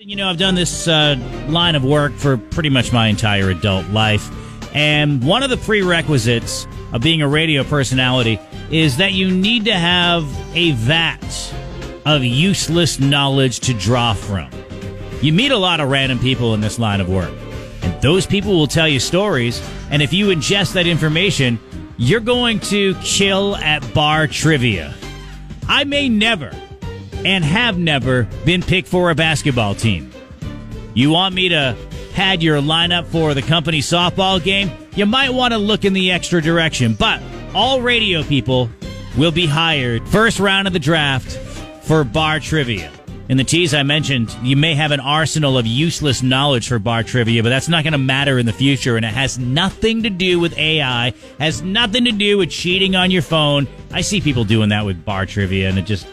You know, I've done this line of work for pretty much my entire adult life. And one of the prerequisites of being a radio personality is that you need to have a vat of useless knowledge to draw from. You meet a lot of random people in this line of work. And those people will tell you stories. And if you ingest that information, you're going to kill at bar trivia. I may never and have never been picked for a basketball team. You want me to pad your lineup for the company softball game? You might want to look in the extra direction. But all radio people will be hired first round of the draft for bar trivia. In the tease I mentioned, you may have an arsenal of useless knowledge for bar trivia, but that's not going to matter in the future, and it has nothing to do with AI, has nothing to do with cheating on your phone. I see people doing that with bar trivia, and it just,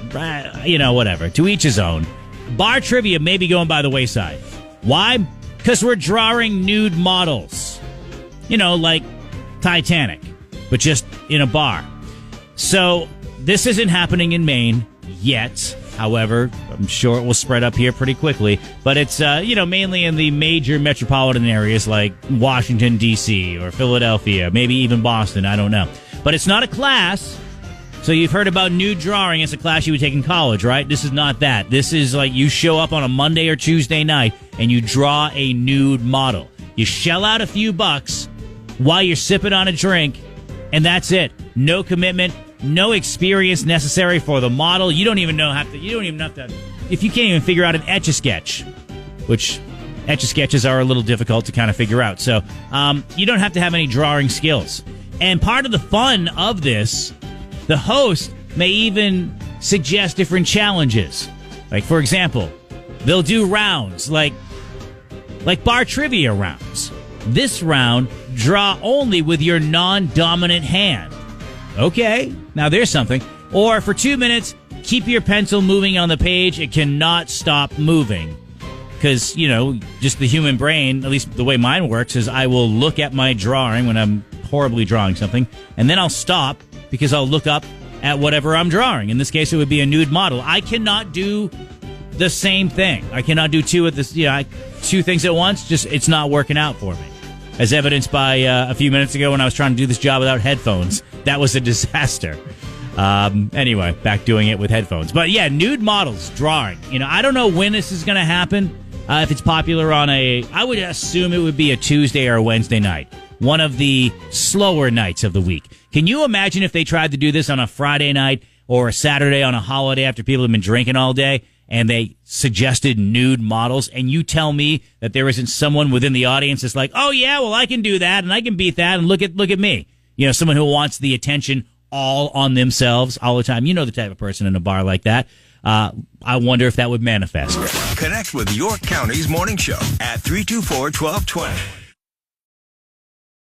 whatever. To each his own. Bar trivia may be going by the wayside. Why? Because we're drawing nude models. Like Titanic, but just in a bar. So this isn't happening in Maine yet. However, I'm sure it will spread up here pretty quickly. But it's, mainly in the major metropolitan areas like Washington, D.C. or Philadelphia, maybe even Boston. I don't know. But it's not a class. So you've heard about nude drawing. It's a class you would take in college, right? This is not that. This is like you show up on a Monday or Tuesday night and you draw a nude model. You shell out a few bucks while you're sipping on a drink, and that's it. No commitment. No experience necessary for the model. You don't even have to, if you can't even figure out an Etch-a-Sketch, which Etch-a-Sketches are a little difficult to kind of figure out. So, you don't have to have any drawing skills. And part of the fun of this, the host may even suggest different challenges. Like, for example, they'll do rounds like bar trivia rounds. This round, draw only with your non-dominant hand. Okay, now there's something. Or for 2 minutes, keep your pencil moving on the page. It cannot stop moving. Because, just the human brain, at least the way mine works, is I will look at my drawing when I'm horribly drawing something, and then I'll stop because I'll look up at whatever I'm drawing. In this case, it would be a nude model. I cannot do the same thing. I cannot do two things at once. Just, it's not working out for me. As evidenced by a few minutes ago when I was trying to do this job without headphones. That was a disaster. Anyway, back doing it with headphones. But yeah, nude models, drawing. I don't know when this is going to happen. If it's popular on I would assume it would be a Tuesday or a Wednesday night. One of the slower nights of the week. Can you imagine if they tried to do this on a Friday night or a Saturday on a holiday after people have been drinking all day? And they suggested nude models, and you tell me that there isn't someone within the audience that's like, oh yeah, well I can do that and I can beat that and look at me. Someone who wants the attention all on themselves all the time. You know the type of person in a bar like that. I wonder if that would manifest. Connect with York County's morning show at 324-1220.